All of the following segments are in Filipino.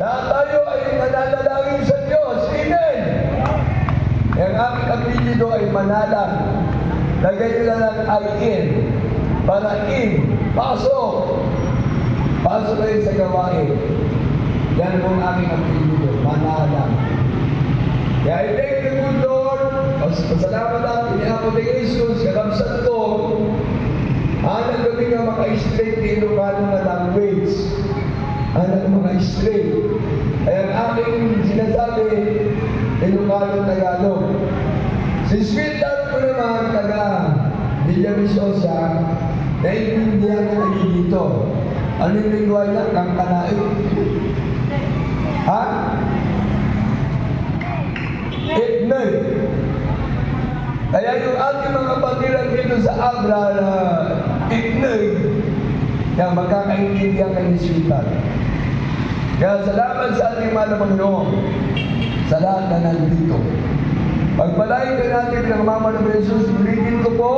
Lahat tayo ay nananalangin sa Diyos. Amen! Ang aming apelyido ay Manalang. Lagay nyo na lang ay in. Para in. Pasok! Pasok kayo sa gawain. Yan po ang aming apelyido. Manalang. Kaya I thank the good Lord. Pasalamat natin ni Apo de Jesus. Karamsat ko. Anak kami nga maka-straight na Ilocano na language. Anak maka-straight. Ay ang aking sinasabi, Ilocano Tagalog. Si sweetheart ko naman, taga Villavisosa, naiintindihan na lagi dito. Ano yung lingwa niya? Kangkanain. Ha? Etnay. Kaya yung ating mga patiran dito sa Abra, Etnay, na magkakaintindihan kayo ni sweetheart. Kaya salamat sa ating malamang noon, sa lahat na nandito. Pagpalain ka natin ng Mama ng Jesus, ulitin ko po,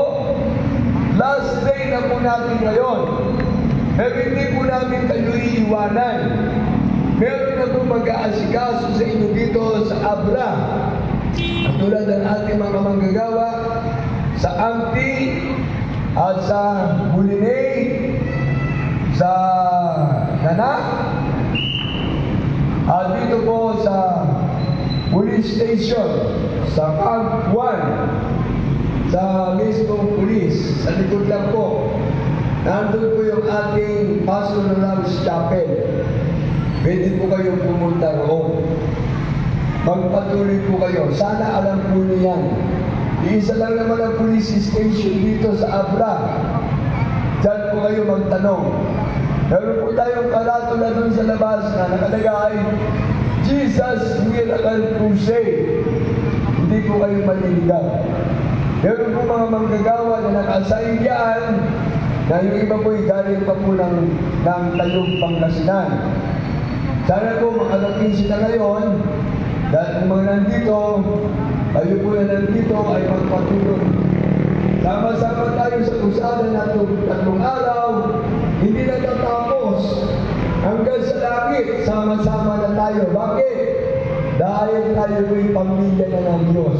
last day na po natin ngayon. Pero hindi po namin kayo iiwanan. Meron na po mag-aasikaso sa inyo dito sa Abra. Tulad ng ating mga manggagawa sa Amti at sa Bulinay, sa Nanak, at dito po sa police station, sa Camp 1, sa mismong police, sa likod lang po. Nandun po yung ating Pastoral Chapel. Pwede po kayong pumunta roon. Magpatuloy po kayo. Sana alam po niyan. Iisa lang naman ang police station dito sa Abra. Diyan po kayo magtanong. Meron po tayong karatula dun sa labas na nakalagay, Jesus Miracle Crusade. Hindi po kayo maliligaw. Meron po mga manggagawa na naka-assign yan na yung iba po galing pa po ng Tayog, Pangasinan. Sana po makarating sila ngayon dahil kung mga nandito, kayo po na nandito ay magpatuloy. Sama-sama tayo sa usada na tatlong araw, hindi natatapos. Hanggang sa langit, sama-sama na tayo. Bakit? Dahil tayo po'y pamilya na ng Diyos.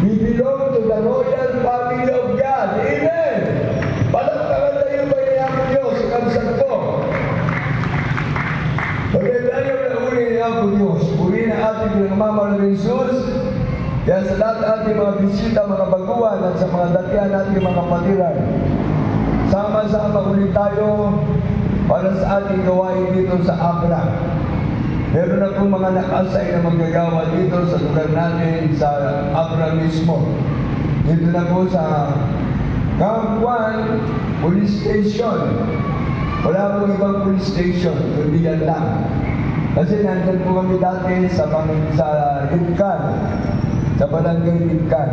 We belong to the royal family of God. Amen! Palagpakan tayo ba niya ang Diyos? Kansad ko. Bagay tayo na uli niya ang Diyos. Uli na ating pinagmamahal ng Jesus. Kaya sa lahat ating mga bisita, mga baguhan, at sa mga datihan natin mga patiran, sama-sama ulit tayo para sa ating gawain dito sa Abra. Meron na pong mga nakasay na manggagawa dito sa lugar natin sa Abra mismo. Dito na po sa Camp 1 Police Station. Wala pong ibang police station, kundi yan lang. Kasi nandun po kami dati sa Lidkan, sa Barangay Lidkan.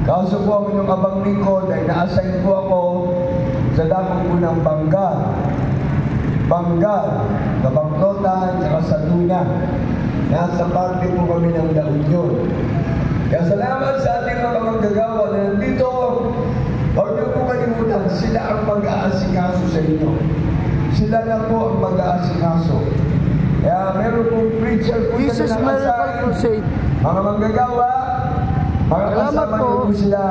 Kaso po ako yung abang lingkod ay na-assign po ako sa dako po ng Bangga, Kabanglotan, saka sa Luna. Nasa parte po kami ng La Union. Kaya salamat sa ating mga manggagawa na nandito. Huwag niyo po kalimutan, sila ang mag-aasikaso sa inyo. Sila na po ang mag-aasikaso. Kaya meron pong preacher po na Jesus Miracle Crusade. mga manggagawa, mga kasama niyo po sila.